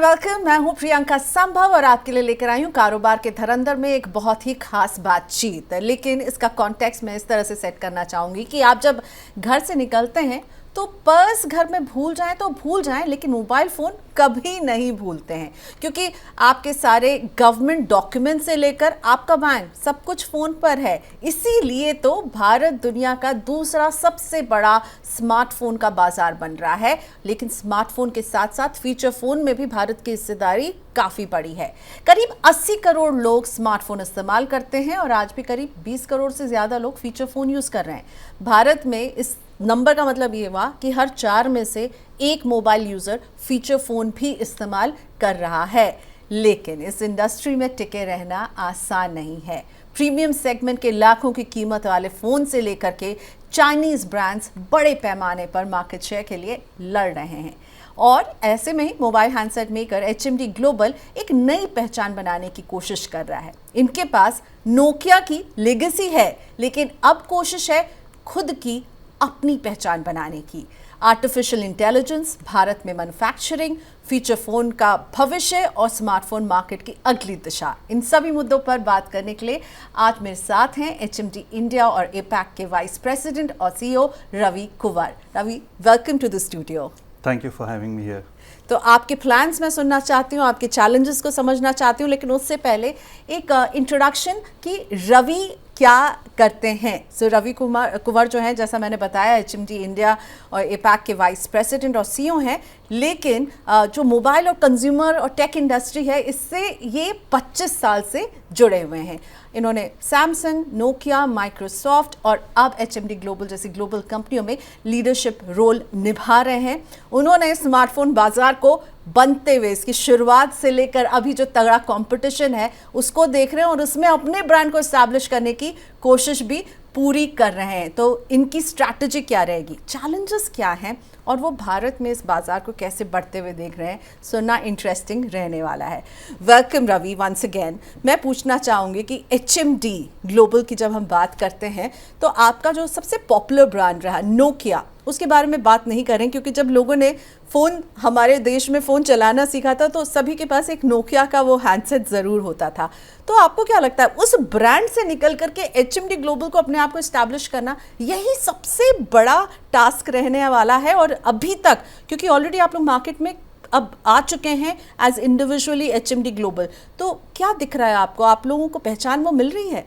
Welcome. मैं हूं प्रियंका संभव और आपके लिए लेकर आई हूं कारोबार के धुरंधर में एक बहुत ही खास बातचीत। लेकिन इसका कॉन्टेक्स्ट मैं इस तरह से सेट करना चाहूंगी कि आप जब घर से निकलते हैं तो पर्स घर में भूल जाएं तो भूल जाएं, लेकिन मोबाइल फ़ोन कभी नहीं भूलते हैं, क्योंकि आपके सारे गवर्नमेंट डॉक्यूमेंट से लेकर आपका बैंक सब कुछ फ़ोन पर है। इसीलिए तो भारत दुनिया का दूसरा सबसे बड़ा स्मार्टफोन का बाजार बन रहा है। लेकिन स्मार्टफोन के साथ साथ फीचर फ़ोन में भी भारत की हिस्सेदारी काफ़ी बड़ी है। करीब 80 करोड़ लोग स्मार्टफोन इस्तेमाल करते हैं और आज भी करीब 20 करोड़ से ज़्यादा लोग फीचर फ़ोन यूज़ कर रहे हैं। भारत में इस नंबर का मतलब ये हुआ कि हर 4 में से एक मोबाइल यूज़र फीचर फ़ोन भी इस्तेमाल कर रहा है। लेकिन इस इंडस्ट्री में टिके रहना आसान नहीं है। प्रीमियम सेगमेंट के लाखों की कीमत वाले फ़ोन से लेकर के चाइनीज़ ब्रांड्स बड़े पैमाने पर मार्केट शेयर के लिए लड़ रहे हैं। और ऐसे में ही mobile handset maker HMD global एक नई पहचान बनाने की कोशिश कर रहा है। इनके पास नोकिया की लेगेसी है, लेकिन अब कोशिश है खुद की अपनी पहचान बनाने की। आर्टिफिशियल इंटेलिजेंस, भारत में मैन्युफैक्चरिंग, फीचर फोन का भविष्य और स्मार्टफोन मार्केट की अगली दिशा, इन सभी मुद्दों पर बात करने के लिए आज मेरे साथ हैं HMD इंडिया और APAC के वाइस प्रेसिडेंट और CEO Ravi Kunwar. Ravi, welcome to the studio. Thank you for having me here. तो आपके प्लान्स मैं सुनना चाहती हूँ, आपके चैलेंजेस को समझना चाहती हूँ, लेकिन उससे पहले एक इंट्रोडक्शन कि रवि क्या करते हैं। सो रवि कुंवर जो है, जैसा मैंने बताया, HMD इंडिया और APAC के वाइस प्रेसिडेंट और CEO हैं। लेकिन जो मोबाइल और कंज्यूमर और टेक इंडस्ट्री है, इससे ये 25 साल से जुड़े हुए हैं। इन्होंने सैमसंग, नोकिया, माइक्रोसॉफ्ट और अब HMD ग्लोबल जैसी ग्लोबल कंपनियों में लीडरशिप रोल निभा रहे हैं। उन्होंने स्मार्टफोन बाजार को बनते हुए, इसकी शुरुआत से लेकर अभी जो तगड़ा कंपटीशन है उसको देख रहे हैं और उसमें अपने ब्रांड को एस्टैब्लिश करने की कोशिश भी पूरी कर रहे हैं। तो इनकी स्ट्रैटेजी क्या रहेगी, चैलेंजेस क्या हैं और वो भारत में इस बाजार को कैसे बढ़ते हुए देख रहे हैं, सुनना इंटरेस्टिंग रहने वाला है। Welcome Ravi once again. मैं पूछना चाहूँगी कि HMD ग्लोबल की जब हम बात करते हैं तो आपका जो सबसे पॉपुलर ब्रांड रहा नोकिया, उसके बारे में बात नहीं करें, क्योंकि जब लोगों ने फ़ोन, हमारे देश में फ़ोन चलाना सीखा था तो सभी के पास एक नोकिया का वो हैंडसेट ज़रूर होता था। तो आपको क्या लगता है उस ब्रांड से निकल करके HMD ग्लोबल को अपने आप को इस्टेब्लिश करना यही सबसे बड़ा टास्क रहने वाला है? और अभी तक, क्योंकि ऑलरेडी आप लोग मार्केट में अब आ चुके हैं एज इंडिविजुअली HMD ग्लोबल, तो क्या दिख रहा है आपको, आप लोगों को पहचान वो मिल रही है?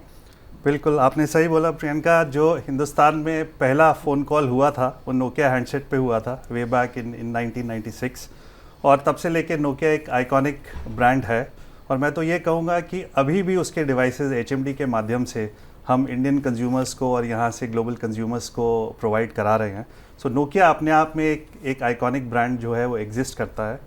बिल्कुल, आपने सही बोला प्रियंका। जो हिंदुस्तान में पहला फ़ोन कॉल हुआ था वो नोकिया हैंडसेट पे हुआ था, वे बैक इन 1996। और तब से लेके नोकिया एक आइकॉनिक ब्रांड है। और मैं तो ये कहूँगा कि अभी भी उसके डिवाइसेस HMD के माध्यम से हम इंडियन कंज्यूमर्स को और यहाँ से ग्लोबल कंज्यूमर्स को प्रोवाइड करा रहे हैं। सो नोकिया अपने आप में एक आइकॉनिक ब्रांड जो है वो एग्जिस्ट करता है।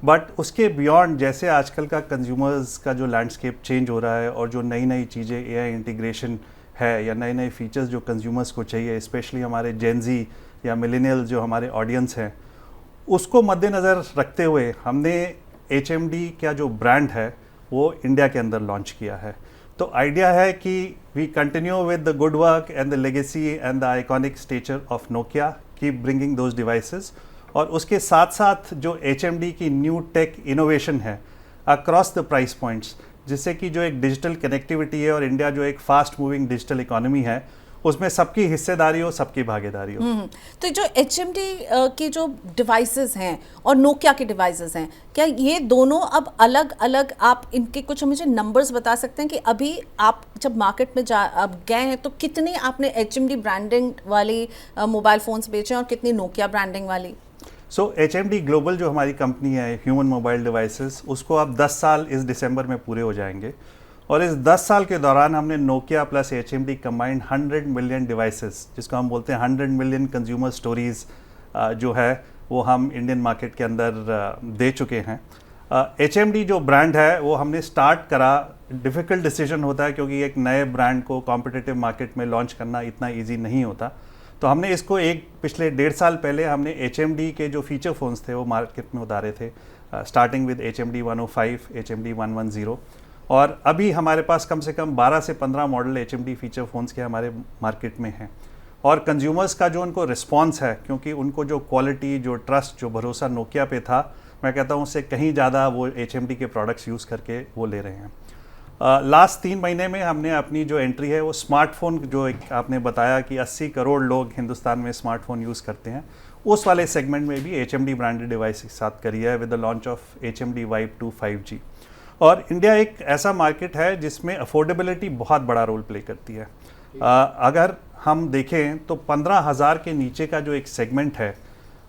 बट उसके बियॉन्ड, जैसे आजकल का कंज्यूमर्स का जो लैंडस्केप चेंज हो रहा है और जो नई नई चीज़ें, AI इंटीग्रेशन है या नए नए फीचर्स जो कंज्यूमर्स को चाहिए, स्पेशली हमारे जेन ज़ी या मिलेनियल जो हमारे ऑडियंस हैं, उसको मद्देनज़र रखते हुए हमने HMD का जो ब्रांड है वो इंडिया के अंदर लॉन्च किया है। तो आइडिया है कि we continue with the good work and the legacy and the iconic stature of Nokia, keep bringing those devices. और उसके साथ साथ जो HMD की न्यू टेक इनोवेशन है अक्रॉस द प्राइस पॉइंट्स, जिससे कि जो एक डिजिटल कनेक्टिविटी है और इंडिया जो एक फास्ट मूविंग डिजिटल इकोनॉमी है, उसमें सबकी हिस्सेदारी हो, सबकी भागीदारी हो। तो जो HMD की जो डिवाइसेस हैं और नोकिया के डिवाइसेस हैं, क्या ये दोनों अब अलग अलग, आप इनके कुछ मुझे नंबर्स बता सकते हैं कि अभी आप जब मार्केट में अब गए हैं तो कितनी आपने HMD ब्रांडिंग वाली मोबाइल फ़ोन्स बेचे और कितनी नोकिया ब्रांडिंग वाली? सो HMD ग्लोबल जो हमारी कंपनी है, ह्यूमन मोबाइल डिवाइसेस, उसको अब 10 साल इस दिसंबर में पूरे हो जाएंगे। और इस 10 साल के दौरान हमने Nokia plus HMD combined 100 million devices, जिसको हम बोलते हैं 100 मिलियन कंज्यूमर स्टोरीज़, जो है वो हम इंडियन मार्केट के अंदर दे चुके हैं। HMD जो ब्रांड है वो हमने स्टार्ट करा, डिफ़िकल्ट डिसीजन होता है क्योंकि एक नए ब्रांड को कॉम्पिटिटिव मार्केट में लॉन्च करना इतना ईजी नहीं होता। तो हमने इसको पिछले 1.5 साल पहले हमने HMD के जो फीचर फ़ोन्स थे वो मार्केट में उतारे थे, स्टार्टिंग विद HMD 105, HMD 110। और अभी हमारे पास कम से कम 12 से 15 मॉडल HMD फीचर फ़ोन्स के हमारे मार्केट में हैं। और कंज्यूमर्स का जो उनको रिस्पॉन्स है, क्योंकि उनको जो क्वालिटी, जो ट्रस्ट, जो भरोसा नोकिया पे था, मैं कहता हूँ उससे कहीं ज़्यादा वो HMD के प्रोडक्ट्स यूज़ करके वो ले रहे हैं। लास्ट 3 महीने में हमने अपनी जो एंट्री है वो स्मार्टफोन, जो एक आपने बताया कि 80 करोड़ लोग हिंदुस्तान में स्मार्टफोन यूज़ करते हैं, उस वाले सेगमेंट में भी HMD ब्रांडेड डिवाइस के साथ करी है with the launch of HMD Vibe 2 5G। और इंडिया एक ऐसा मार्केट है जिसमें अफोर्डेबिलिटी बहुत बड़ा रोल प्ले करती है। अगर हम देखें तो 15,000 के नीचे का जो एक सेगमेंट है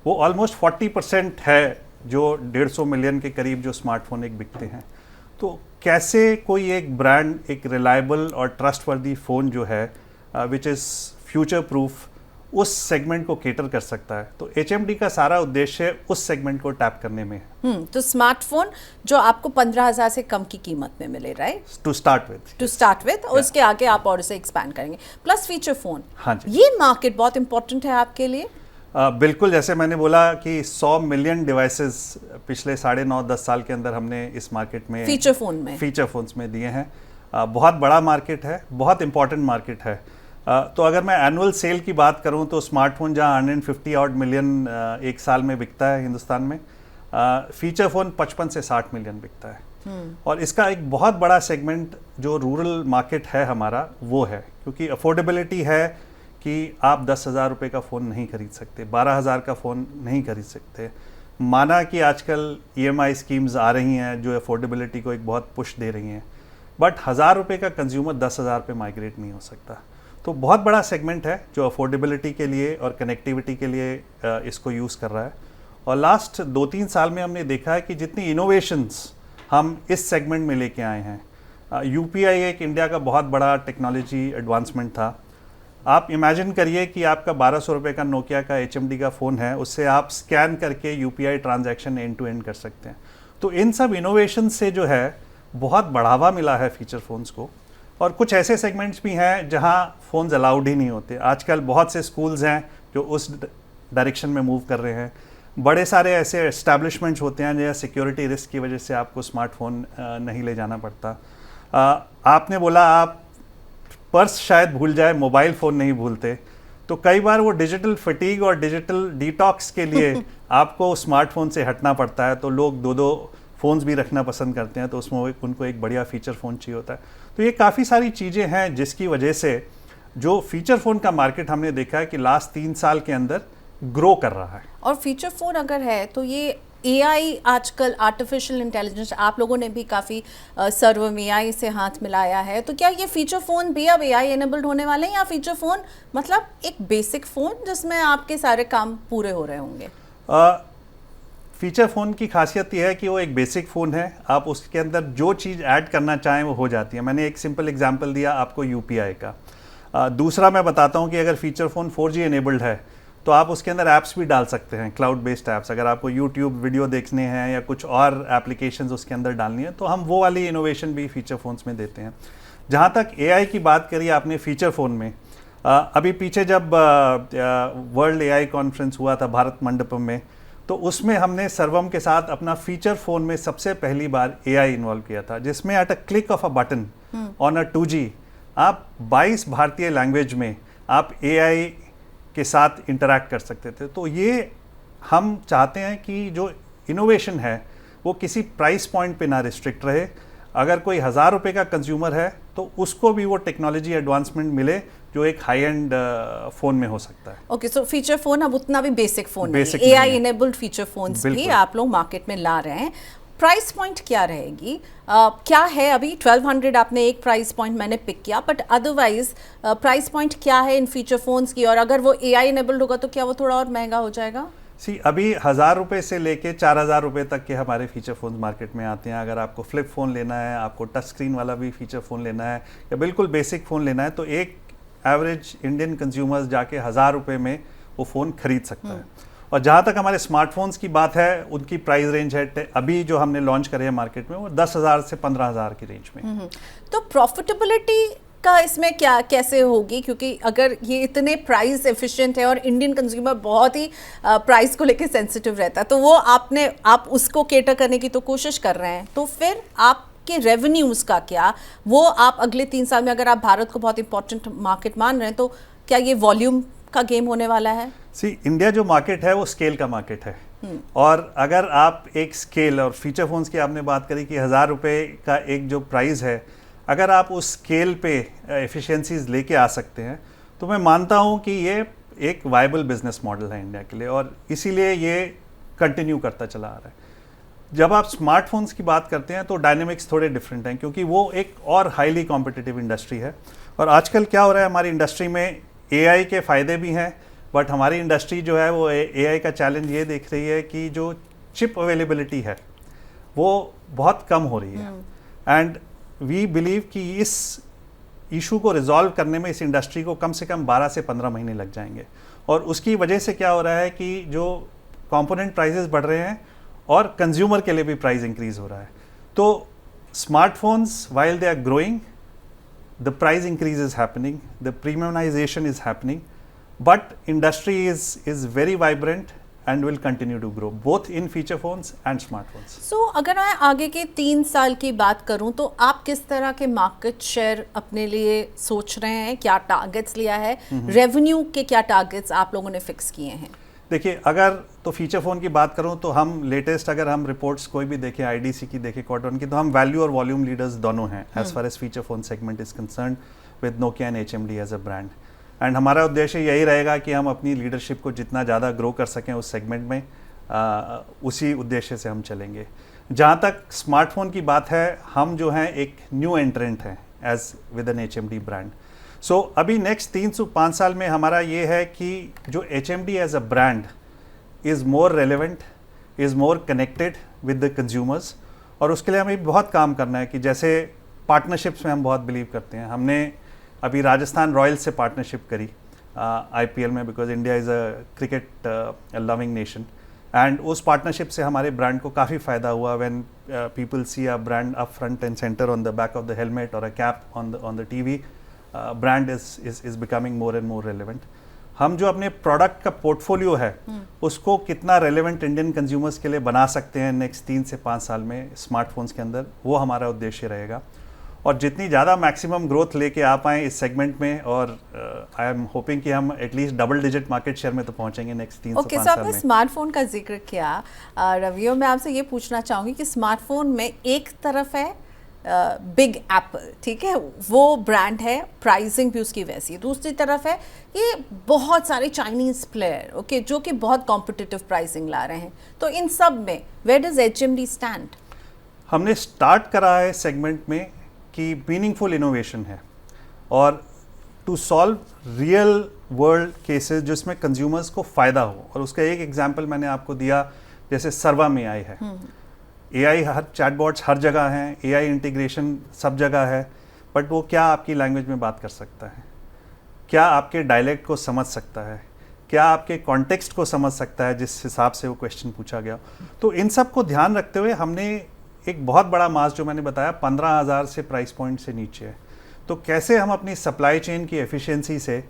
वो ऑलमोस्ट 40% है, जो 150 मिलियन के करीब जो स्मार्टफोन एक बिकते हैं। तो कैसे कोई एक ब्रांड एक रिलायबल और ट्रस्टवर्दी फ़ोन जो है विच इज़ फ्यूचर प्रूफ उस सेगमेंट को केटर कर सकता है। तो HMD का सारा उद्देश्य उस सेगमेंट को टैप करने में है। तो स्मार्टफोन जो आपको 15,000 से कम की कीमत में मिले, राइट, टू स्टार्ट विद और उसके आगे आप और उसे एक्सपैंड करेंगे, प्लस फीचर फोन। हाँ जी, ये मार्केट बहुत इंपॉर्टेंट है आपके लिए। बिल्कुल, जैसे मैंने बोला कि 100 मिलियन डिवाइसेस पिछले 9.5-10 साल के अंदर हमने इस मार्केट में फीचर फोन्स में दिए हैं। बहुत बड़ा मार्केट है, बहुत इंपॉर्टेंट मार्केट है। तो अगर मैं एनुअल सेल की बात करूं तो स्मार्टफोन जहां 150 ऑड मिलियन एक साल में बिकता है हिंदुस्तान में, फीचर फ़ोन 55 से 60 मिलियन बिकता है। और इसका एक बहुत बड़ा सेगमेंट जो रूरल मार्केट है हमारा वो है, क्योंकि अफोर्डेबिलिटी है कि आप 10,000 रुपये का फ़ोन नहीं खरीद सकते, 12,000 का फ़ोन नहीं खरीद सकते। माना कि आजकल EMI स्कीम्स आ रही हैं जो अफोर्डेबिलिटी को एक बहुत पुश दे रही हैं, बट 1,000 रुपये का कंज्यूमर 10,000 पे माइग्रेट नहीं हो सकता। तो बहुत बड़ा सेगमेंट है जो अफोर्डेबिलिटी के लिए और कनेक्टिविटी के लिए इसको यूज़ कर रहा है। और लास्ट 2-3 साल में हमने देखा है कि जितनी इनोवेशंस हम इस सेगमेंट में लेके आए हैं, UPI एक इंडिया का बहुत बड़ा टेक्नोलॉजी एडवांसमेंट था। आप इमेजिन करिए कि आपका 1,200 रुपये का नोकिया का HMD का फ़ोन है, उससे आप स्कैन करके UPI transaction end to end कर सकते हैं। तो इन सब इनोवेशन से जो है बहुत बढ़ावा मिला है फीचर फ़ोन्स को। और कुछ ऐसे सेगमेंट्स भी हैं जहां फ़ोन्स अलाउड ही नहीं होते। आजकल बहुत से स्कूल्स हैं जो उस डायरेक्शन में मूव कर रहे हैं। बड़े सारे ऐसे एस्टैब्लिशमेंट्स होते हैं जहाँ सिक्योरिटी रिस्क की वजह से आपको स्मार्टफोन नहीं ले जाना पड़ता। आपने बोला आप पर्स शायद भूल जाए, मोबाइल फ़ोन नहीं भूलते, तो कई बार वो डिजिटल फटीग और डिजिटल डिटॉक्स के लिए आपको स्मार्टफोन से हटना पड़ता है। तो लोग 2-2 फ़ोन्स भी रखना पसंद करते हैं, तो उसमें उनको एक बढ़िया फ़ीचर फ़ोन चाहिए होता है। तो ये काफ़ी सारी चीज़ें हैं जिसकी वजह से जो फीचर फ़ोन का मार्केट हमने देखा है कि लास्ट 3 साल के अंदर ग्रो कर रहा है। और फीचर फ़ोन अगर है तो ये AI आजकल आर्टिफिशियल इंटेलिजेंस, आप लोगों ने भी काफ़ी सर्व AI से हाथ मिलाया है, तो क्या ये फीचर फ़ोन भी अब AI एनेबल्ड होने वाले हैं, या फीचर फ़ोन मतलब एक बेसिक फ़ोन जिसमें आपके सारे काम पूरे हो रहे होंगे? फीचर फ़ोन की खासियत यह है कि वो एक बेसिक फ़ोन है, आप उसके अंदर जो चीज़ ऐड करना चाहें वो हो जाती है। मैंने एक सिंपल एग्जांपल दिया आपको UPI का। दूसरा मैं बताता हूँ कि अगर फीचर फ़ोन 4G एनेबल्ड है तो आप उसके अंदर ऐप्स भी डाल सकते हैं, क्लाउड बेस्ड ऐप्स। अगर आपको YouTube वीडियो देखने हैं या कुछ और एप्लीकेशंस उसके अंदर डालनी है तो हम वो वाली इनोवेशन भी फीचर फ़ोन्स में देते हैं। जहाँ तक AI की बात करी आपने फीचर फ़ोन में, अभी पीछे जब वर्ल्ड AI कॉन्फ्रेंस हुआ था भारत मंडपम में, तो उसमें हमने सर्वम के साथ अपना फीचर फ़ोन में सबसे पहली बार AI इन्वॉल्व किया था, जिसमें at a click of a button on a 2G आप 22 भारतीय लैंग्वेज में आप AI के साथ इंटरैक्ट कर सकते थे। तो ये हम चाहते हैं कि जो इनोवेशन है वो किसी प्राइस पॉइंट पे ना रिस्ट्रिक्ट रहे। अगर कोई 1,000 रुपये का कंज्यूमर है तो उसको भी वो टेक्नोलॉजी एडवांसमेंट मिले जो एक हाई एंड फ़ोन में हो सकता है। ओके, सो फीचर फ़ोन अब उतना भी बेसिक फ़ोन नहीं, AI इनेबल्ड फीचर फ़ोन्स भी आप लोग मार्केट में ला रहे हैं। प्राइस पॉइंट क्या रहेगी, क्या है? अभी 1200 आपने एक प्राइस पॉइंट मैंने पिक किया, बट अदरवाइज प्राइस पॉइंट क्या है इन फीचर फ़ोन्स की? और अगर वो AI इनेबल्ड होगा तो क्या वो थोड़ा और महंगा हो जाएगा? अभी 1,000 रुपये से लेके 4,000 रुपये तक के हमारे फीचर फ़ोन मार्केट में आते हैं। अगर आपको फ्लिप फ़ोन लेना है, आपको टच स्क्रीन वाला भी फीचर फ़ोन लेना है, या बिल्कुल बेसिक फ़ोन लेना है, तो एक एवरेज इंडियन कंज्यूमर्स जाके 1,000 रुपये में वो फ़ोन खरीद सकता है। और जहाँ तक हमारे स्मार्टफोन्स की बात है, उनकी प्राइस रेंज है अभी जो हमने लॉन्च करे हैं मार्केट में वो 10,000 से 15,000 की रेंज में। तो प्रॉफिटेबिलिटी का इसमें क्या कैसे होगी, क्योंकि अगर ये इतने प्राइस एफिशिएंट है और इंडियन कंज्यूमर बहुत ही प्राइस को लेके सेंसिटिव रहता है, तो वो आप उसको केटर करने की तो कोशिश कर रहे हैं, तो फिर आपके रेवेन्यूज़ का क्या, वो आप अगले 3 साल में, अगर आप भारत को बहुत इंपॉर्टेंट मार्केट मान रहे हैं, तो क्या ये वॉल्यूम का गेम होने वाला है? इंडिया जो मार्केट है वो स्केल का मार्केट है। और अगर आप एक स्केल, और फीचर फोन्स की आपने बात करी कि 1000 रुपये का एक जो प्राइस है, अगर आप उस स्केल पे एफिशिएंसीज लेके आ सकते हैं तो मैं मानता हूँ कि ये एक वायबल बिजनेस मॉडल है इंडिया के लिए, और इसीलिए ये कंटिन्यू करता चला आ रहा है। जब आप स्मार्टफोन्स की बात करते हैं तो डायनेमिक्स थोड़े डिफरेंट हैं, क्योंकि वो एक और हाईली कॉम्पिटिटिव इंडस्ट्री है। और आजकल क्या हो रहा है, हमारी इंडस्ट्री में एआई के फ़ायदे भी हैं, बट हमारी इंडस्ट्री जो है वो एआई का चैलेंज ये देख रही है कि जो चिप अवेलेबिलिटी है वो बहुत कम हो रही है। एंड वी बिलीव कि इस इशू को रिजॉल्व करने में इस इंडस्ट्री को कम से कम 12 से 15 महीने लग जाएंगे। और उसकी वजह से क्या हो रहा है कि जो कंपोनेंट प्राइसेस बढ़ रहे हैं और कंज्यूमर के लिए भी प्राइस इंक्रीज हो रहा है। तो smartphones while they are growing, the price increase is happening, the premiumisation is happening, but industry is very vibrant and will continue to grow both in feature phones and smartphones. So, अगर मैं आगे के 3 साल की बात करूं तो आप किस तरह के मार्केट शेयर अपने लिए सोच रहे हैं, क्या टारगेट्स लिया है, रेवेन्यू के क्या टारगेट्स आप लोगों ने फिक्स किए हैं? देखिए, अगर तो फीचर फोन की बात करूं तो हम लेटेस्ट, अगर हम रिपोर्ट्स कोई भी देखें, आईडीसी की देखें, क्वार्टर की, तो हम वैल्यू और वॉल्यूम लीडर्स दोनों हैं as far as feature phone segment is concern with Nokia and HMD as a brand. And हमारा उद्देश्य यही रहेगा कि हम अपनी लीडरशिप को जितना ज़्यादा ग्रो कर सकें उस सेगमेंट में, उसी उद्देश्य से हम चलेंगे। जहाँ तक स्मार्टफोन की बात है, हम जो हैं एक न्यू एंट्रेंट हैं as with an HMD brand. So अभी नेक्स्ट 3 से 5 साल में हमारा ये है कि जो HMD as a brand is more relevant, is more connected with the consumers, और उसके लिए हमें बहुत काम करना है कि जैसे पार्टनरशिप्स में हम बहुत बिलीव करते हैं। हमने अभी राजस्थान रॉयल्स से पार्टनरशिप करी आईपीएल में, because India is a cricket loving nation, and उस पार्टनरशिप से हमारे ब्रांड को काफ़ी फ़ायदा हुआ। When people see a brand up front and centre on the back of the helmet और a cap on the TV, brand is becoming more and more relevant. हम जो अपने प्रोडक्ट का पोर्टफोलियो है उसको कितना रेलिवेंट इंडियन कंज्यूमर्स के लिए बना सकते हैं नेक्स्ट 3 से 5 साल में स्मार्टफोन्स के अंदर, वो हमारा उद्देश्य रहेगा। और जितनी ज़्यादा मैक्सिमम ग्रोथ लेके आ पाएँ इस सेगमेंट में, और आई एम होपिंग कि हम at least double digit market share में तो पहुंचेंगे नेक्स्ट 3 से 5 साल में। आपने स्मार्टफोन का जिक्र किया, रवियो, मैं आपसे ये पूछना चाहूँगी कि स्मार्टफोन में एक तरफ है बिग एप्पल, ठीक है, वो ब्रांड है, प्राइसिंग भी उसकी वैसी है। दूसरी तरफ है ये बहुत सारे चाइनीज़ प्लेयर, ओके, जो कि बहुत कॉम्पिटिटिव प्राइसिंग ला रहे हैं। तो इन सब में वेयर डज एचएमडी स्टैंड? हमने स्टार्ट करा है सेगमेंट में कि मीनिंगफुल इनोवेशन है, और to solve real world cases जिसमें कंज्यूमर्स को फ़ायदा हो। और उसका एक एग्जांपल मैंने आपको दिया, जैसे सर्वा में एआई है। एआई हर चैटबॉट्स हर जगह हैं, एआई इंटीग्रेशन सब जगह है, बट वो क्या आपकी लैंग्वेज में बात कर सकता है? क्या आपके डायलेक्ट को समझ सकता है? क्या आपके कॉन्टेक्स्ट को समझ सकता है जिस हिसाब से वो क्वेश्चन पूछा गया? तो इन सब को ध्यान रखते हुए हमने एक बहुत बड़ा मास, जो मैंने बताया 15,000 से प्राइस पॉइंट से नीचे है, तो कैसे हम अपनी सप्लाई चेन की एफिशिएंसी से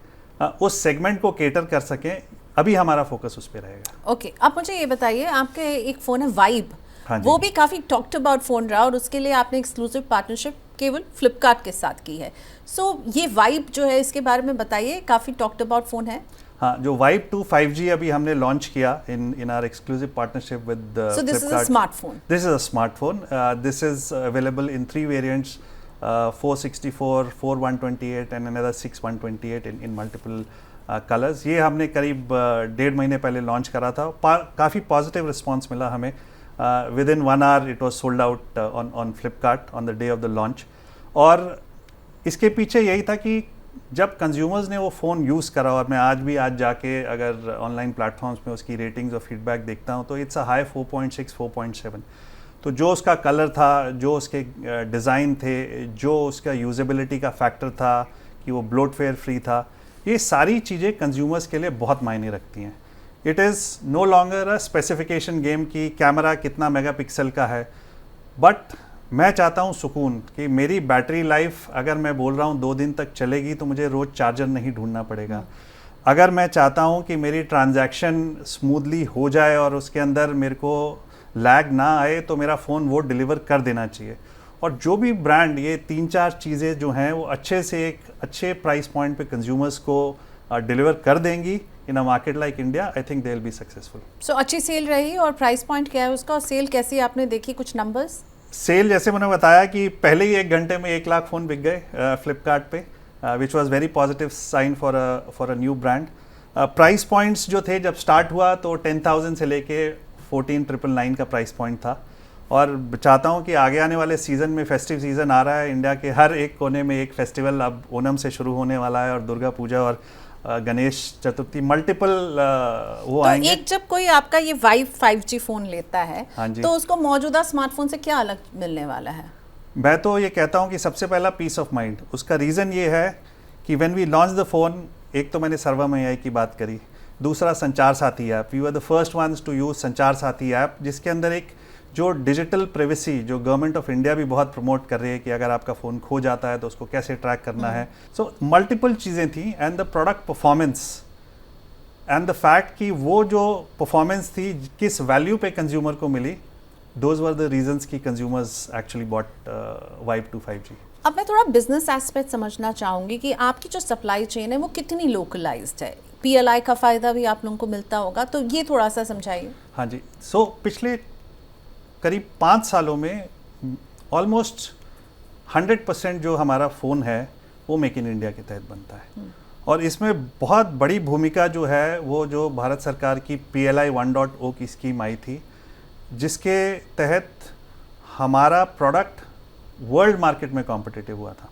उस सेगमेंट को केटर कर सकें, अभी हमारा फोकस उस पर रहेगा। ओके, आप मुझे ये बताइए, आपके एक फ़ोन है वाइब, वो भी काफ़ी टॉक्ड अबाउट फ़ोन रहा, और उसके लिए आपने एक्सक्लूसिव पार्टनरशिप केवल फ्लिपकार्ट के साथ की है। सो ये वाइब जो है, इसके बारे में बताइए, काफ़ी टॉक्ड अबाउट फ़ोन है। हाँ, जो वाइब 2 5G अभी हमने लॉन्च किया in our exclusive partnership with So this is a smartphone. This is a smartphone. This is available in 3 variants, 464, 4128 and another 6128 in multiple colors. ये हमने करीब 1.5 महीने पहले लॉन्च करा था। काफ़ी पॉजिटिव रिस्पॉन्स मिला हमें। Within 1 hour it was sold out on Flipkart on the day of the launch. और इसके पीछे यही था कि जब कंज्यूमर्स ने वो फ़ोन यूज़ करा, और मैं आज जाके अगर ऑनलाइन प्लेटफॉर्म्स में उसकी रेटिंग्स और फीडबैक देखता हूँ, तो इट्स अ हाई 4.6, 4.7। तो जो उसका कलर था, जो उसके डिज़ाइन थे, जो उसका यूजेबिलिटी का फैक्टर था कि वो ब्लोटवेयर फ्री था, ये सारी चीज़ें कंज्यूमर्स के लिए बहुत मायने रखती हैं। It is no longer a specification game कि कैमरा कितना मेगापिक्सल का है, बट मैं चाहता हूँ सुकून कि मेरी बैटरी लाइफ, अगर मैं बोल रहा हूँ 2 दिन तक चलेगी, तो मुझे रोज़ चार्जर नहीं ढूंढना पड़ेगा। अगर मैं चाहता हूँ कि मेरी ट्रांजैक्शन स्मूथली हो जाए और उसके अंदर मेरे को लैग ना आए, तो मेरा फ़ोन वो डिलीवर कर देना चाहिए। और जो भी ब्रांड ये 3-4 चीज़ें जो हैं वो अच्छे से एक अच्छे प्राइस पॉइंट पे कंज्यूमर्स को डिलीवर कर देंगी, in a market like India, I think they'll be successful. सो अच्छी सेल रही और प्राइस पॉइंट क्या है उसका और सेल कैसी आपने देखी, कुछ नंबर्स? सेल जैसे मैंने बताया कि पहले ही 1 घंटे में 1 लाख फ़ोन बिक गए फ्लिपकार्ट पे, which was very positive sign for a new brand. Price points जो थे जब स्टार्ट हुआ तो 10,000 से लेके 14,999 का प्राइस पॉइंट था. और चाहता हूँ कि आगे आने वाले सीज़न में, फेस्टिव सीज़न आ रहा है, इंडिया के हर एक कोने में एक फेस्टिवल अब ओनम से शुरू होने वाला है और दुर्गा पूजा और गणेश चतुर्थी, मल्टीपल वो तो आएंगे. एक जब कोई आपका ये वाइव 5G फ़ोन लेता है, हाँ जी. तो उसको मौजूदा स्मार्टफोन से क्या अलग मिलने वाला है? मैं तो ये कहता हूँ कि सबसे पहला पीस ऑफ माइंड. उसका रीज़न ये है कि when we launch the phone, एक तो मैंने सर्वम AI की बात करी, दूसरा Sanchar Saathi app. We were the first ones to use Sanchar Saathi app, जिसके अंदर एक जो डिजिटल प्राइवेसी जो गवर्नमेंट ऑफ इंडिया भी बहुत प्रमोट कर रही है कि अगर आपका फ़ोन खो जाता है तो उसको कैसे ट्रैक करना है. सो मल्टीपल चीज़ें थी and the product performance and the fact कि वो जो परफॉर्मेंस थी किस वैल्यू पे कंज्यूमर को मिली, दोज वर द रीजंस कि consumers actually bought Vibe to 5G. अब मैं थोड़ा बिजनेस एस्पेक्ट समझना चाहूँगी कि आपकी जो सप्लाई चेन है वो कितनी लोकलाइज्ड है. PLI का फ़ायदा भी आप लोगों को मिलता होगा, तो ये थोड़ा सा समझाइए. हाँ जी. सो पिछले करीब 5 सालों में ऑलमोस्ट 100% जो हमारा फ़ोन है वो मेक इन इंडिया के तहत बनता है. और इसमें बहुत बड़ी भूमिका जो है वो जो भारत सरकार की PLI 1.0 की स्कीम आई थी, जिसके तहत हमारा प्रोडक्ट वर्ल्ड मार्केट में कॉम्पिटिटिव हुआ था.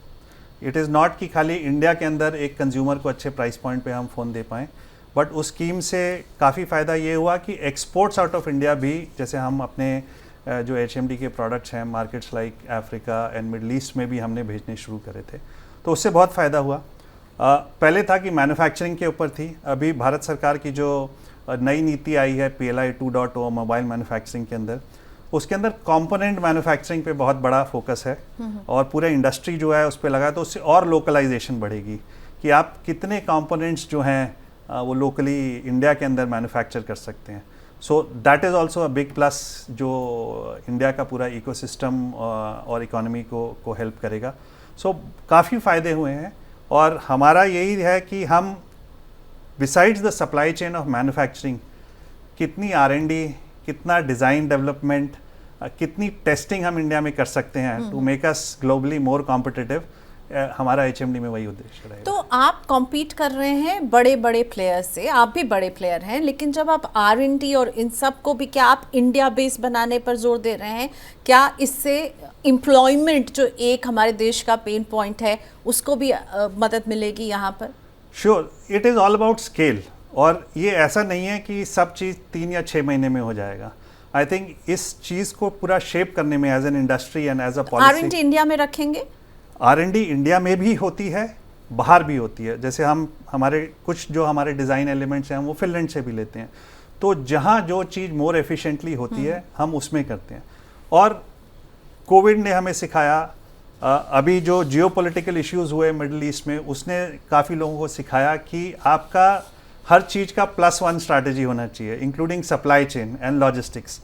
इट इज़ नॉट कि खाली इंडिया के अंदर एक कंज्यूमर को अच्छे प्राइस पॉइंट पे हम फ़ोन दे पाएँ, बट उस स्कीम से काफ़ी फ़ायदा ये हुआ कि एक्सपोर्ट्स आउट ऑफ इंडिया भी, जैसे हम अपने जो HMD के प्रोडक्ट्स हैं markets like Africa and middle east में भी हमने भेजने शुरू करे थे, तो उससे बहुत फ़ायदा हुआ. पहले था कि मैन्युफैक्चरिंग के ऊपर थी. अभी भारत सरकार की जो नई नीति आई है PLI 2.0 मोबाइल मैन्युफैक्चरिंग के अंदर, उसके अंदर कंपोनेंट मैन्युफैक्चरिंग पे बहुत बड़ा फोकस है और पूरा इंडस्ट्री जो है उस पर लगा, तो उससे और लोकलाइजेशन बढ़ेगी कि आप कितने कंपोनेंट्स जो हैं वो लोकली इंडिया के अंदर मैन्युफैक्चर कर सकते हैं. So that is also a big plus जो इंडिया का पूरा इकोसिस्टम और इकोनॉमी को हेल्प करेगा. सो काफ़ी फ़ायदे हुए हैं और हमारा यही है कि हम besides the supply chain of manufacturing कितनी R&D, कितना डिज़ाइन डेवलपमेंट, कितनी टेस्टिंग हम इंडिया में कर सकते हैं to make us globally more competitive, हमारा HMD में वही उद्देश्य रहेगा. तो आप कॉम्पीट कर रहे हैं बड़े बड़े प्लेयर्स से, आप भी बड़े प्लेयर हैं, लेकिन जब आप R&D और इन सब को भी, क्या आप इंडिया बेस बनाने पर जोर दे रहे हैं? क्या इससे एम्प्लॉयमेंट जो एक हमारे देश का पेन पॉइंट है उसको भी मदद मिलेगी यहाँ पर? Sure, it is all about scale. और ये ऐसा नहीं है कि सब चीज़ 3 या 6 महीने में हो जाएगा. आई थिंक इस चीज़ को पूरा शेप करने में as an industry and as a policy, R&D India में रखेंगे? R&D इंडिया में भी होती है, बाहर भी होती है. जैसे हमारे कुछ जो हमारे डिज़ाइन एलिमेंट्स हैं वो फिनलैंड से भी लेते हैं. तो जहाँ जो चीज़ मोर एफिशिएंटली होती है हम उसमें करते हैं. और कोविड ने हमें सिखाया, अभी जो जियोपॉलिटिकल इश्यूज हुए मिडल ईस्ट में, उसने काफ़ी लोगों को सिखाया कि आपका हर चीज़ का +1 स्ट्रैटेजी होना चाहिए, including supply chain and logistics.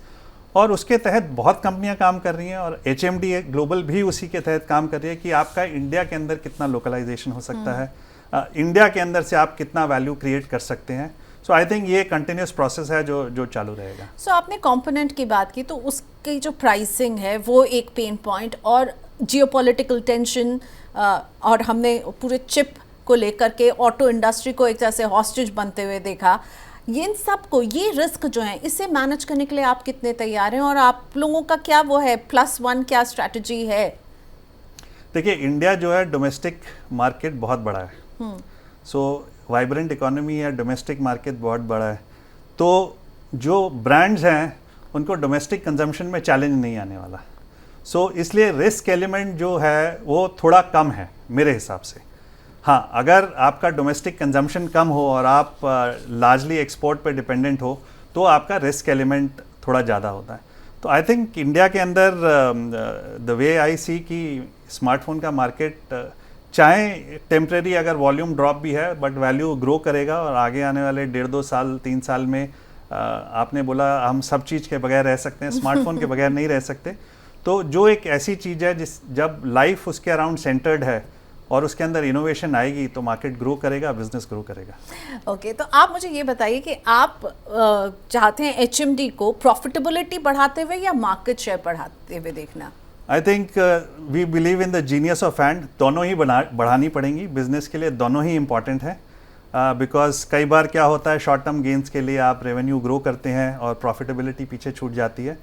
और उसके तहत बहुत कंपनियां काम कर रही हैं और HMD ग्लोबल भी उसी के तहत काम कर रही है कि आपका इंडिया के अंदर कितना लोकलाइजेशन हो सकता है, इंडिया के अंदर से आप कितना वैल्यू क्रिएट कर सकते हैं. सो आई थिंक ये कंटिन्यूस प्रोसेस है जो चालू रहेगा. सो आपने कंपोनेंट की बात की, तो उसकी जो प्राइसिंग है वो एक पेन पॉइंट, और जियोपॉलिटिकल टेंशन, और हमने पूरे चिप को लेकर के ऑटो इंडस्ट्री को एक तरह से हॉस्टेज बनते हुए देखा. इन सब को, ये रिस्क जो है, इसे मैनेज करने के लिए आप कितने तैयार हैं और आप लोगों का क्या वो है +1 क्या स्ट्रैटेजी है? देखिए, इंडिया जो है डोमेस्टिक मार्केट बहुत बड़ा है. सो वाइब्रेंट इकोनॉमी है, डोमेस्टिक मार्केट बहुत बड़ा है. तो जो ब्रांड्स हैं उनको डोमेस्टिक कंजम्पशन में चैलेंज नहीं आने वाला. सो इसलिए रिस्क एलिमेंट जो है वो थोड़ा कम है मेरे हिसाब से. हाँ, अगर आपका डोमेस्टिक कंजम्पशन कम हो और आप लार्जली एक्सपोर्ट पे डिपेंडेंट हो तो आपका रिस्क एलिमेंट थोड़ा ज़्यादा होता है. तो आई थिंक इंडिया के अंदर द वे आई सी कि स्मार्टफोन का मार्केट चाहे टेम्परेरी अगर वॉल्यूम ड्रॉप भी है बट वैल्यू ग्रो करेगा और आगे आने वाले 1.5-2 साल 3 साल में आपने बोला हम सब चीज़ के बगैर रह सकते हैं, स्मार्टफोन के बगैर नहीं रह सकते. तो जो एक ऐसी चीज़ है जब लाइफ उसके अराउंड सेंटर्ड है और उसके अंदर इनोवेशन आएगी तो मार्केट ग्रो करेगा, बिजनेस ग्रो करेगा। ओके, तो आप मुझे ये बताइए कि आप चाहते हैं एचएमडी को प्रॉफिटेबिलिटी बढ़ाते हुए या मार्केट शेयर बढ़ाते हुए देखना? I think we believe in the genius of and, दोनों ही बढ़ानी पड़ेंगी बिजनेस के लिए, दोनों ही इंपॉर्टेंट है। बिकॉज कई बार क्या होता है, शॉर्ट टर्म गेंस के लिए आप रेवेन्यू ग्रो करते हैं और प्रॉफिटेबिलिटी पीछे छूट जाती है।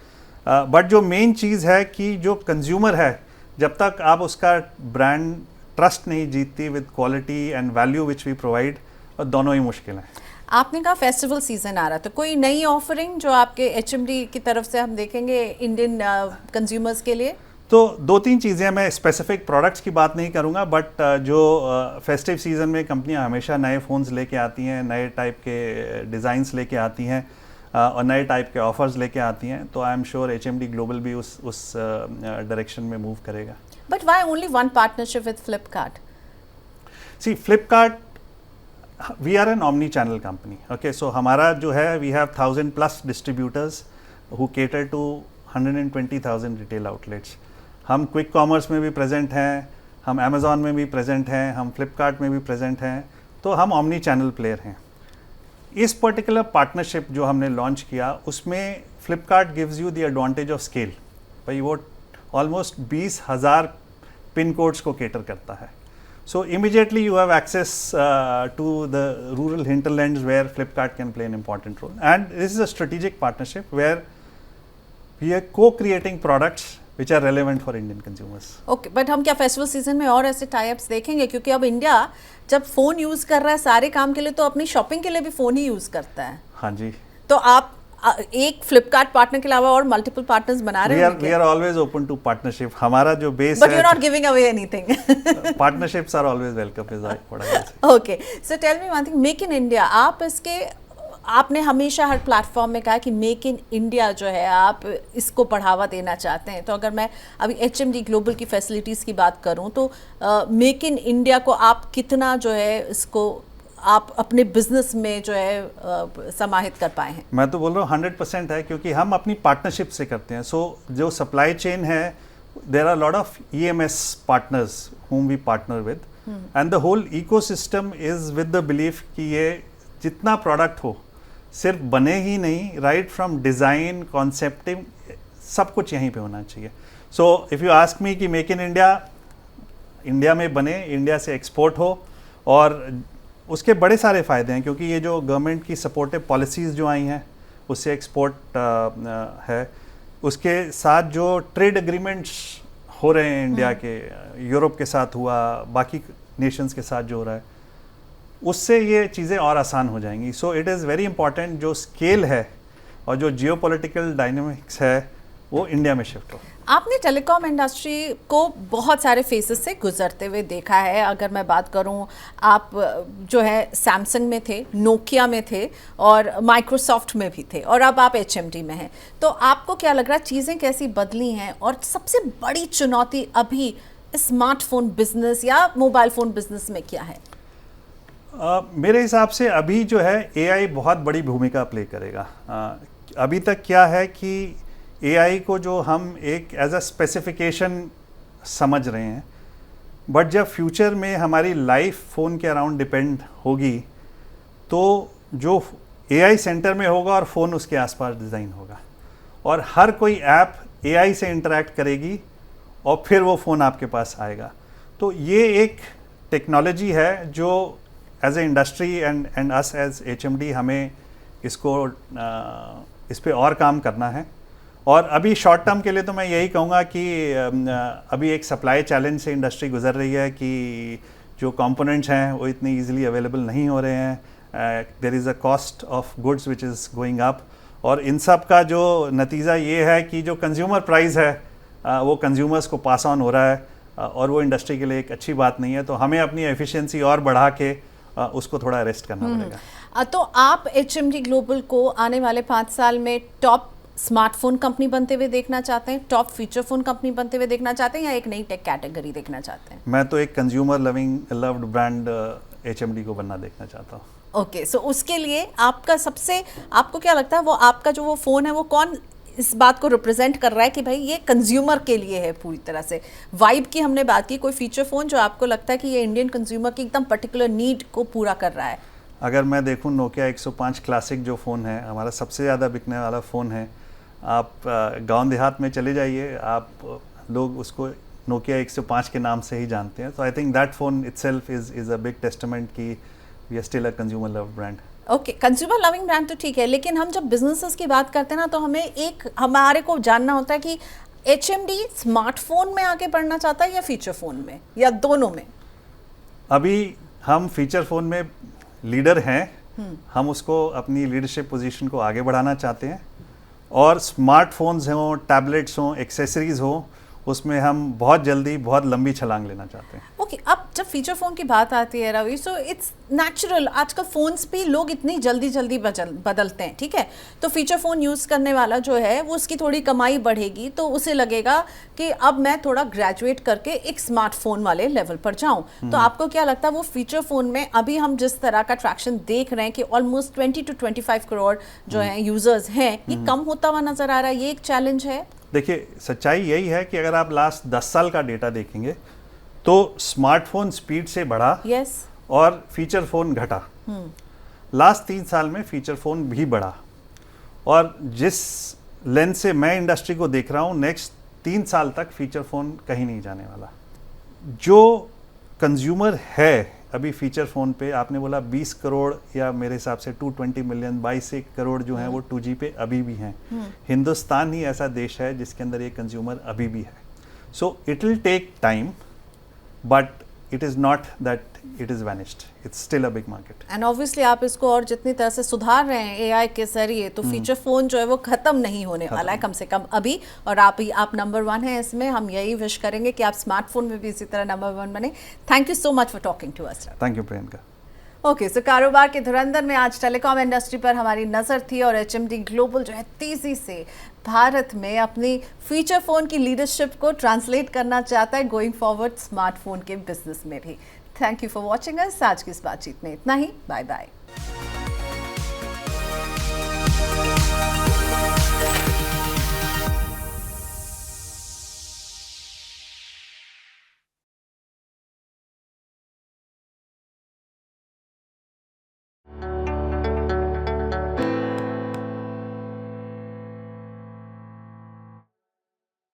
बट जो मेन चीज़ है कि जो कंज्यूमर है, जब तक आप उसका ब्रांड ट्रस्ट नहीं जीतती with quality and value which we provide, और दोनों ही मुश्किल हैं। आपने कहा फेस्टिवल सीजन आ रहा, तो कोई नई ऑफरिंग जो आपके एचएमडी की तरफ से हम देखेंगे इंडियन कंज्यूमर्स के लिए? तो दो तीन चीज़ें, मैं स्पेसिफिक प्रोडक्ट्स की बात नहीं करूंगा, बट जो फेस्टिव सीज़न में कंपनियां हमेशा नए फ़ोन्स लेके आती हैं, नए टाइप के डिज़ाइंस लेके आती हैं और नए टाइप के ऑफर्स लेके आती हैं, तो I am sure HMD global भी उस डायरेक्शन में मूव करेगा। But why only one partnership with Flipkart? See, Flipkart, we are an omni channel company, okay. So हमारा जो है, we have 1000+ distributors who cater to 120,000 retail outlets. हम quick commerce में भी प्रेजेंट हैं, हम अमेज़ॉन में भी प्रेजेंट हैं, हम फ्लिपकार्ट में भी प्रेजेंट हैं, तो हम ऑमनी चैनल प्लेयर हैं। इस पर्टिकुलर पार्टनरशिप जो हमने लॉन्च किया, उसमें Flipkart gives you the advantage of scale. भाई वो ऑलमोस्ट 20,000 पिन कोड्स को केटर करता है। So immediately you have access to the rural hinterlands where Flipkart can play an important role, and this is a strategic partnership where we are co-creating products which are relevant for Indian consumers. Okay, but हम क्या festival season में और ऐसे tie ups देखेंगे? क्योंकि अब India जब phone use कर रहा है सारे काम के लिए, तो अपनी शॉपिंग के लिए भी फोन ही यूज करता है। हाँ जी। तो आप एक फ्लिपकार्ट पार्टनर के अलावा और मल्टीपल पार्टनर्स बना रहे हैं? We are always open to partnership. हमारा जो base But you're not giving away anything. Partnerships are always welcome is what I will say. Okay, so tell me one thing, make in India, आप इसके, आपने हमेशा हर platform में कहा कि make in India जो है आप इसको बढ़ावा देना चाहते हैं। तो अगर मैं अभी एचएमडी ग्लोबल की फैसिलिटीज़ की बात करूं, तो मेक इन इंडिया को आप कितना जो है इसको आप अपने बिजनेस में जो है समाहित कर पाए हैं? मैं तो बोल रहा हूँ 100% है, क्योंकि हम अपनी पार्टनरशिप से करते हैं। सो जो सप्लाई चेन है, there are lot of EMS partners whom we partner with, and the whole ecosystem is with the belief कि ये जितना प्रोडक्ट हो, सिर्फ बने ही नहीं, राइट फ्रॉम डिज़ाइन, कॉन्सेप्टिंग, सब कुछ यहीं पे होना चाहिए। So if you ask me कि मेक इन इंडिया, इंडिया में बने, इंडिया से एक्सपोर्ट हो, और उसके बड़े सारे फ़ायदे हैं, क्योंकि ये जो गवर्नमेंट की सपोर्टिव पॉलिसीज़ जो आई हैं, उससे एक्सपोर्ट है। उसके साथ जो ट्रेड एग्रीमेंट्स हो रहे हैं इंडिया के, यूरोप के साथ हुआ, बाकी नेशंस के साथ जो हो रहा है, उससे ये चीज़ें और आसान हो जाएंगी। So it is very important जो स्केल है और जो जियोपॉलिटिकल डायनामिक्स है वो इंडिया में शिफ्ट हो। आपने टेलीकॉम इंडस्ट्री को बहुत सारे फेसेस से गुजरते हुए देखा है। अगर मैं बात करूं, आप जो है सैमसंग में थे, नोकिया में थे और माइक्रोसॉफ्ट में भी थे, और अब आप एचएमडी में हैं। तो आपको क्या लग रहा है, चीज़ें कैसी बदली हैं, और सबसे बड़ी चुनौती अभी स्मार्टफोन बिजनेस या मोबाइल फ़ोन बिजनेस में क्या है? मेरे हिसाब से अभी जो है AI बहुत बड़ी भूमिका प्ले करेगा। अभी तक क्या है कि AI को जो हम एक एज अ स्पेसिफिकेशन समझ रहे हैं, बट जब फ्यूचर में हमारी लाइफ फ़ोन के अराउंड डिपेंड होगी, तो जो AI सेंटर में होगा और फ़ोन उसके आसपास डिज़ाइन होगा, और हर कोई ऐप AI से इंटरेक्ट करेगी और फिर वो फ़ोन आपके पास आएगा। तो ये एक टेक्नोलॉजी है जो as a industry and us as HMD हमें इसको इस पे और काम करना है। और अभी शॉर्ट टर्म के लिए तो मैं यही कहूँगा कि अभी एक सप्लाई चैलेंज से इंडस्ट्री गुजर रही है कि जो कंपोनेंट्स हैं वो इतनी इजीली अवेलेबल नहीं हो रहे हैं। There is a cost of goods which is going up, और इन सब का जो नतीजा ये है कि जो कंज्यूमर प्राइस है वो कंज्यूमर्स को पास ऑन हो रहा है, और वो इंडस्ट्री के लिए एक अच्छी बात नहीं है। तो हमें अपनी एफिशिएंसी और बढ़ा के उसको थोड़ा अरेस्ट करना पड़ेगा। तो आप एचएमडी ग्लोबल को आने वाले 5 साल में टॉप स्मार्टफोन कंपनी बनते हुए देखना चाहते हैं, टॉप फीचर फोन कंपनी बनते हुए देखना चाहते हैं, या एक नई टेक कैटेगरी देखना चाहते हैं? मैं तो एक कंज्यूमर लव्ड ब्रांड HMD को बनना देखना चाहता हूँ। ओके, सो उसके लिए आपका सबसे, आपको क्या लगता है वो आपका जो वो फ़ोन है वो कौन इस बात को रिप्रेजेंट कर रहा है कि भाई ये कंज्यूमर के लिए है पूरी तरह से। वाइब की हमने बात की, कोई फीचर फ़ोन जो आपको लगता है कि ये इंडियन कंज्यूमर की एकदम पर्टिकुलर नीड को पूरा कर रहा है? अगर मैं देखूं नोकिया 105 क्लासिक जो फ़ोन है हमारा सबसे ज़्यादा बिकने वाला फ़ोन है। आप गांव देहात में चले जाइए, आप लोग उसको नोकिया 105 के नाम से ही जानते हैं। तो I think that phone itself is a big testament कि we are still a consumer love brand. Okay, consumer loving brand तो ठीक है, लेकिन हम जब बिजनेसेस की बात करते हैं ना तो हमें एक हमारे को जानना होता है कि HMD स्मार्टफोन में आगे बढ़ना चाहता है या फीचर फ़ोन में, या दोनों में? अभी हम फीचर फ़ोन में लीडर हैं, हम उसको अपनी लीडरशिप पोजीशन को आगे बढ़ाना चाहते हैं, और स्मार्टफोन्स हों, टैबलेट्स हों, एक्सेसरीज़ हों, उसमें हम बहुत जल्दी बहुत लंबी छलांग लेना चाहते हैं। ओके, अब जब फीचर फ़ोन की बात आती है रवि, सो इट्स नेचुरल, आजकल फ़ोन्स भी लोग इतनी जल्दी जल्दी बदलते हैं, ठीक है? तो फीचर फ़ोन यूज़ करने वाला जो है वो उसकी थोड़ी कमाई बढ़ेगी तो उसे लगेगा कि अब मैं थोड़ा ग्रेजुएट करके एक स्मार्टफोन वाले लेवल पर जाऊं। तो आपको क्या लगता है वो फीचर फ़ोन में अभी हम जिस तरह का ट्रैक्शन देख रहे हैं कि ऑलमोस्ट 20 to 25 करोड़ जो हैं यूज़र्स हैं, ये कम होता हुआ नज़र आ रहा है? ये एक चैलेंज है। देखिए, सच्चाई यही है कि अगर आप लास्ट 10 साल का डेटा देखेंगे तो स्मार्टफोन स्पीड से बढ़ा यस और फीचर फ़ोन घटा। लास्ट 3 साल में फीचर फ़ोन भी बढ़ा, और जिस लेंस से मैं इंडस्ट्री को देख रहा हूँ नेक्स्ट 3 साल तक फीचर फ़ोन कहीं नहीं जाने वाला। जो कंज्यूमर है अभी फीचर फ़ोन पे, आपने बोला 20 करोड़ या मेरे हिसाब से 220 मिलियन 22 करोड़ जो हैं वो 2G पे अभी भी हैं। हिंदुस्तान ही ऐसा देश है जिसके अंदर ये कंज्यूमर अभी भी है। So it will take time, but it is not that it is vanished, it's still a big market. And obviously आप इसको और जितनी तरह से सुधार रहे हैं AI के जरिए, तो फीचर फ़ोन जो है वो ख़त्म नहीं होने वाला है, कम से कम अभी। और आप नंबर 1 हैं इसमें, हम यही विश करेंगे कि आप स्मार्टफोन में भी इसी तरह नंबर 1 बने। Thank you so much for talking to us. Thank you Priyanka. Okay, so कारोबार के धुरंधर में आज टेलीकॉम इंडस्ट्री पर हमारी नज़र थी, और HMD ग्लोबल जो है तेज़ी से भारत में अपनी फीचर फ़ोन की लीडरशिप को ट्रांसलेट करना चाहता है गोइंग फॉरवर्ड स्मार्टफोन के बिजनेस में भी। Thank you for watching us. आज की इस बातचीत में इतना ही। Bye bye.